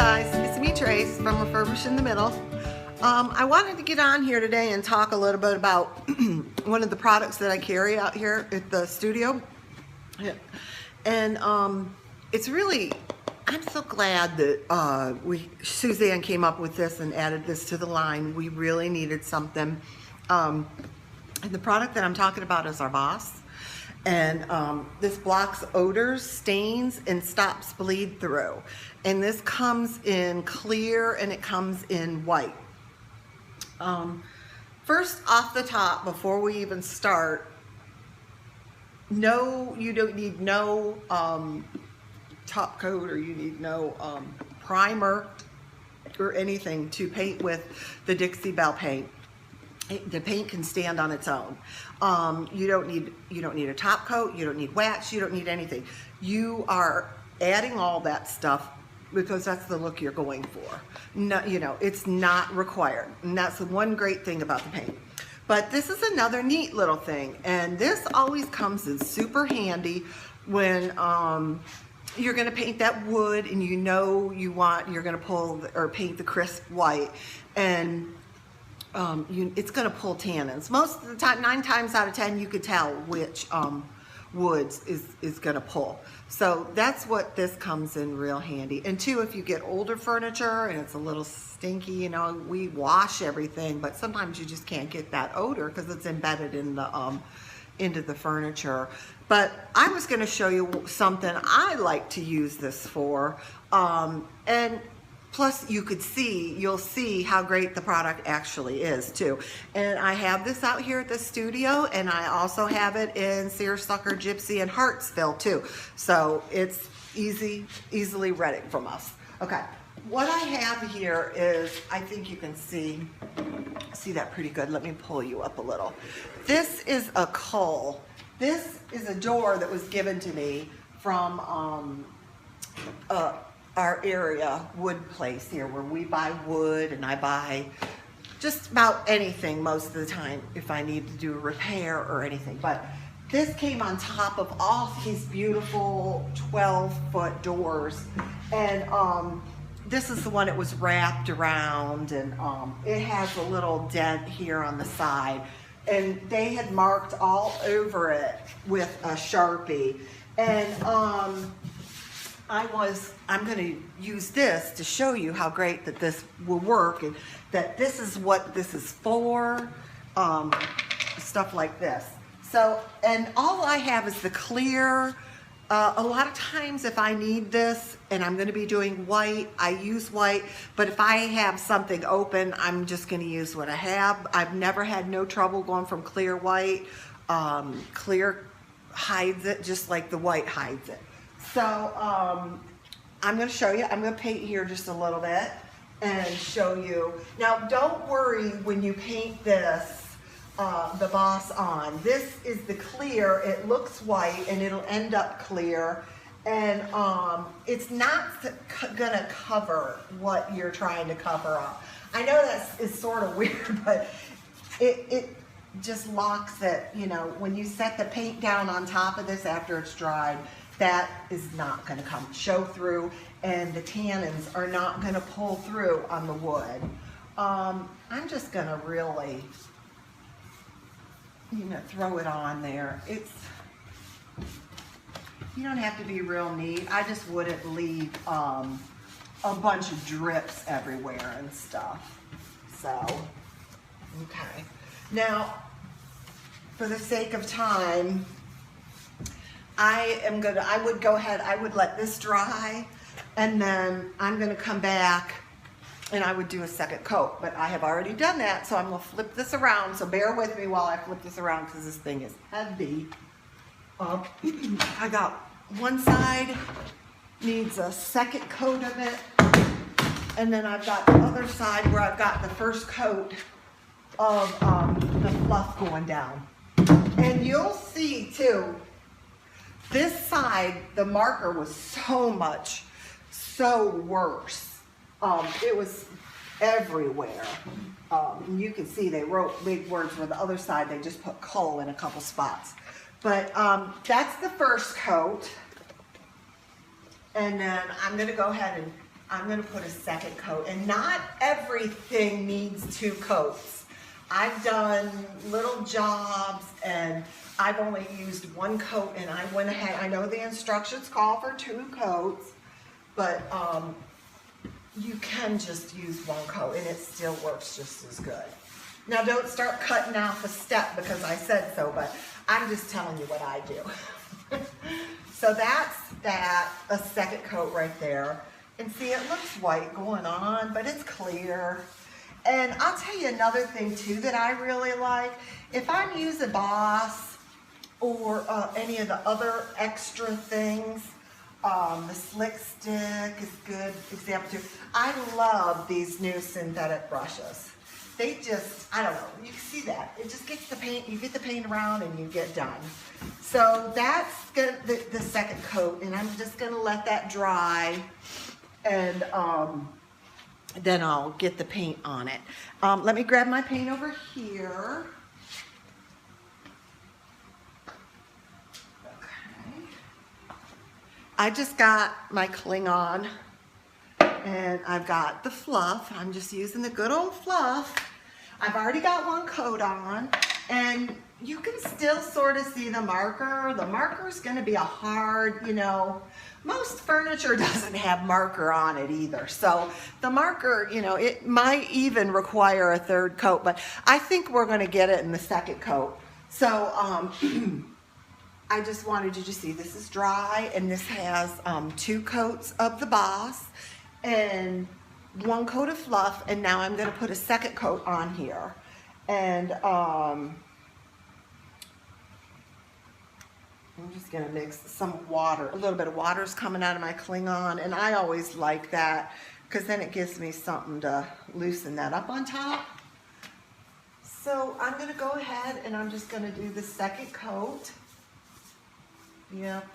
guys, it's me Trace from Refurbish in the Middle. I wanted to get on here today and talk a little bit about one of the products that I carry out here at the studio. And it's really, I'm so glad that Suzanne came up with this and added this to the line. We really needed something. And the product that I'm talking about is our Boss. And this blocks odors, stains, and stops bleed through. And this comes in clear and it comes in white. First off the top, before we even start, no, you don't need no top coat, or you need no primer or anything to paint with the Dixie Belle paint. The paint can stand on its own. You don't need a top coat, you don't need wax, you don't need anything. You are adding all that stuff because that's the look you're going for. No, it's not required. And that's the one great thing about the paint. But this is another neat little thing, and this always comes in super handy when you're going to paint that wood and you're going to pull or paint the crisp white, and it's going to pull tannins. Most of the time, 9 times out of 10, you could tell which woods is going to pull. So that's what this comes in real handy. And two, if you get older furniture and it's a little stinky, we wash everything, but sometimes you just can't get that odor because it's embedded in the into the furniture. But I was going to show you something I like to use this for, and plus you'll see how great the product actually is too. And I have this out here at the studio, and I also have it in Seersucker, Gypsy, and Hartsville too. So it's easily rented from us. Okay, what I have here is, I think you can see that pretty good. Let me pull you up a little. This is a cull. This is a door that was given to me from our area wood place here, where we buy wood, and I buy just about anything most of the time if I need to do a repair or anything. But this came on top of all these beautiful 12-foot doors, and this is the one that was wrapped around, and it has a little dent here on the side, and they had marked all over it with a Sharpie. And I'm going to use this to show you how great that this will work, and that this is what this is for, stuff like this. So, and all I have is the clear. A lot of times if I need this and I'm going to be doing white, I use white, but if I have something open, I'm just going to use what I have. I've never had no trouble going from clear white. Clear hides it just like the white hides it. So I'm going to show you. I'm going to paint here just a little bit and show you. Now, don't worry when you paint this, the Boss on. This is the clear. It looks white and it'll end up clear. And it's not going to cover what you're trying to cover up. I know that is sort of weird, but it just locks it. When you set the paint down on top of this after it's dried, that is not going to show through, and the tannins are not going to pull through on the wood. I'm just going to really, throw it on there. You don't have to be real neat. I just wouldn't leave a bunch of drips everywhere and stuff. So, okay. Now, for the sake of time, I would go ahead, I would let this dry, and then I'm going to come back and I would do a second coat. But I have already done that, so I'm going to flip this around. So bear with me while I flip this around, because this thing is heavy. I got one side needs a second coat of it, and then I've got the other side where I've got the first coat of the fluff going down. And you'll see too, this side, the marker was so worse. It was everywhere. You can see they wrote big words, where the other side they just put coal in a couple spots. But that's the first coat. And then I'm going to go ahead and I'm gonna put a second coat, and not everything needs 2 coats. I've done little jobs and I've only used 1 coat, and I went ahead, I know the instructions call for 2 coats, but you can just use 1 coat and it still works just as good. Now don't start cutting off a step because I said so, but I'm just telling you what I do. So that's that, a second coat right there. And see, it looks white going on, but it's clear. And I'll tell you another thing too that I really like. If I'm using Boss or any of the other extra things, the slick stick is good example too. I love these new synthetic brushes. They just, I don't know, you can see that. It just gets the paint, you get the paint around and you get done. So that's the second coat, and I'm just gonna let that dry, and then I'll get the paint on it. Let me grab my paint over here. Okay. I just got my Klingon, and I've got the fluff. I'm just using the good old fluff. I've already got 1 coat on, and you can still sort of see the marker. The marker's gonna be a hard, you know, most furniture doesn't have marker on it either. So the marker, you know, it might even require a 3rd coat, but I think we're gonna get it in the 2nd coat. So I just wanted you to see this is dry, and this has 2 coats of the Boss and 1 coat of fluff, and now I'm gonna put a 2nd coat on here. And I'm just gonna mix some water. A little bit of water's coming out of my Klingon, and I always like that because then it gives me something to loosen that up on top. So I'm gonna go ahead and I'm just gonna do the 2nd coat. Yep.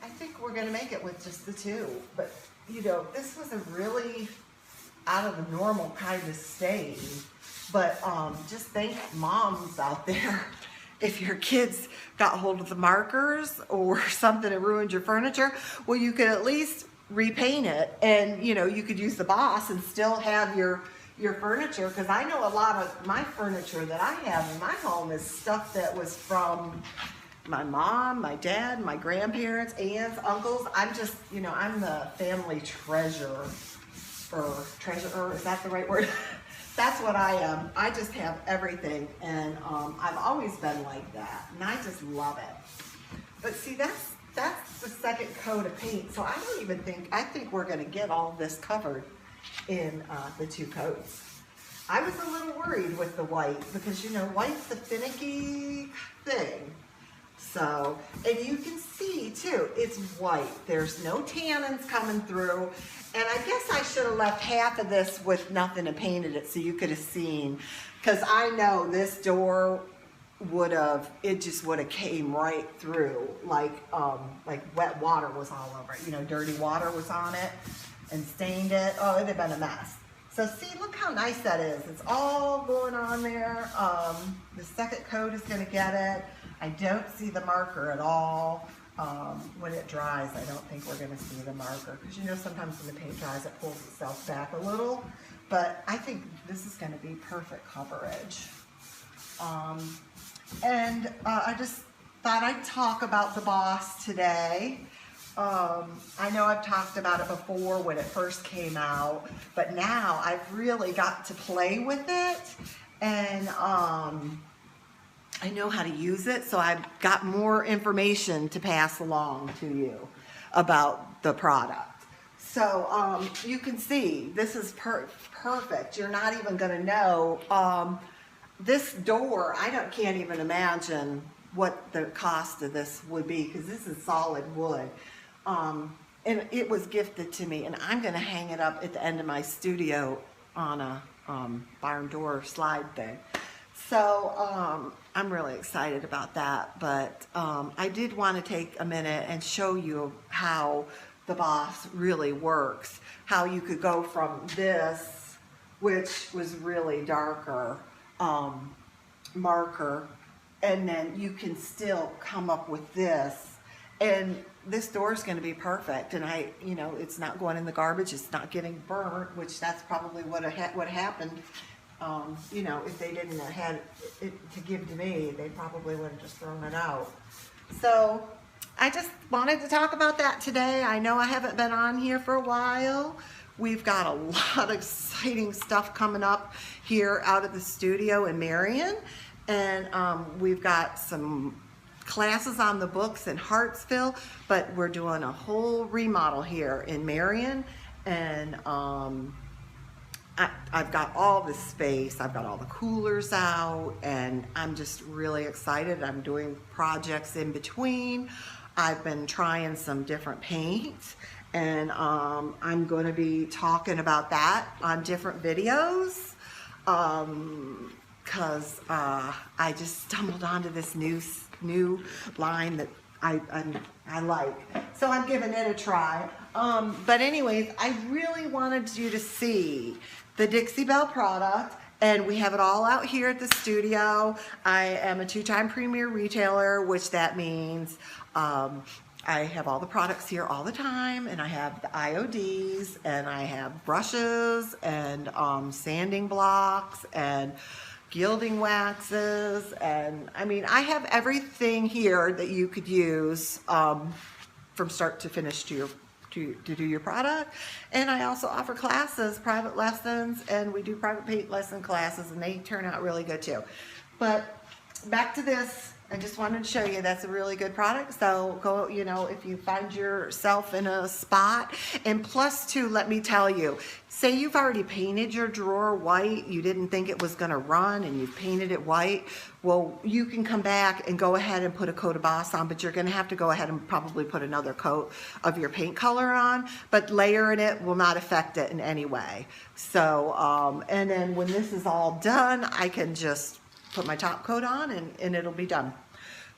I think we're gonna make it with just the 2, but you know, this was a really out of the normal kind of stain, but just thank moms out there. If your kids got hold of the markers or something that ruined your furniture, well, you could at least repaint it, and you know, you could use the Boss and still have your furniture, because I know a lot of my furniture that I have in my home is stuff that was from my mom, my dad, my grandparents, aunts, uncles. I'm just, you know, I'm the family treasurer, is that the right word? That's what I am. I just have everything, and I've always been like that, and I just love it. But see, that's the 2nd coat of paint, so I don't even think, I think we're gonna get all this covered in the 2 coats. I was a little worried with the white, because you know, white's a finicky thing. So, and you can see too, it's white. There's no tannins coming through. And I guess I should have left half of this with nothing and painted it so you could have seen. Because I know this door would have, it just would have came right through, like wet water was all over it. You know, dirty water was on it and stained it. Oh, it'd have been a mess. So see, look how nice that is. It's all going on there. The 2nd coat is gonna get it. I don't see the marker at all. When it dries, I don't think we're gonna see the marker, because you know, sometimes when the paint dries, it pulls itself back a little, but I think this is gonna be perfect coverage. I just thought I'd talk about the Boss today. I know I've talked about it before when it first came out, but now I've really got to play with it, and I know how to use it, so I've got more information to pass along to you about the product. So you can see this is perfect. You're not even going to know. This door, can't even imagine what the cost of this would be, because this is solid wood. And it was gifted to me, and I'm going to hang it up at the end of my studio on a barn door slide thing. So I'm really excited about that, but I did want to take a minute and show you how the Boss really works, how you could go from this, which was really darker marker, and then you can still come up with this, And this door is going to be perfect, and you know, it's not going in the garbage, it's not getting burnt, which that's probably what happened. You know, if they didn't have had it to give to me, they probably would have just thrown it out. So I just wanted to talk about that today. I know I haven't been on here for a while. We've got a lot of exciting stuff coming up here out of the studio in Marion, and we've got some classes on the books in Hartsville, but we're doing a whole remodel here in Marion, and I've got all the space, I've got all the coolers out, and I'm just really excited. I'm doing projects in between. I've been trying some different paints, and I'm going to be talking about that on different videos, because I just stumbled onto this new line that I like, so I'm giving it a try. But anyways, I really wanted you to see the Dixie Belle product, and we have it all out here at the studio. I am a 2-time premier retailer, which that means I have all the products here all the time, and I have the IODs, and I have brushes, and sanding blocks, and gilding waxes, and I mean, I have everything here that you could use from start to finish to do your product. And I also offer classes, private lessons, and we do private paint lesson classes, and they turn out really good too. But back to this, I just wanted to show you that's a really good product. So go, you know, if you find yourself in a spot, and plus too, let me tell you, say you've already painted your drawer white, you didn't think it was gonna run, and you've painted it white, well, you can come back and go ahead and put a coat of Boss on, but you're gonna have to go ahead and probably put another coat of your paint color on, but layering it will not affect it in any way. So, and then when this is all done, I can just put my top coat on, and it'll be done.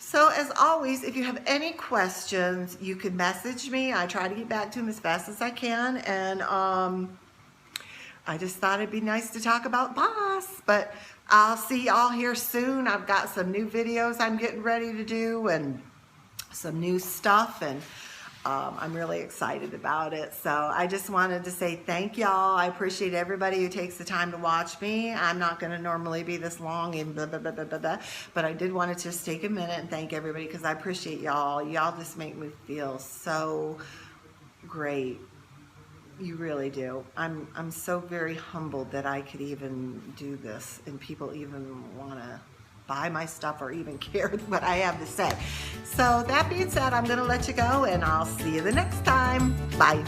So as always, if you have any questions, you can message me. I try to get back to them as fast as I can, and I just thought it'd be nice to talk about Boss. But I'll see y'all here soon. I've got some new videos I'm getting ready to do, and some new stuff, and I'm really excited about it. So I just wanted to say thank y'all. I appreciate everybody who takes the time to watch me. I'm not going to normally be this long and blah, blah, blah, blah, blah, blah, but I did want to just take a minute and thank everybody, because I appreciate y'all. Y'all just make me feel so great. You really do. I'm so very humbled that I could even do this, and people even want to buy my stuff or even care what I have to say. So that being said, I'm going to let you go, and I'll see you the next time. Bye.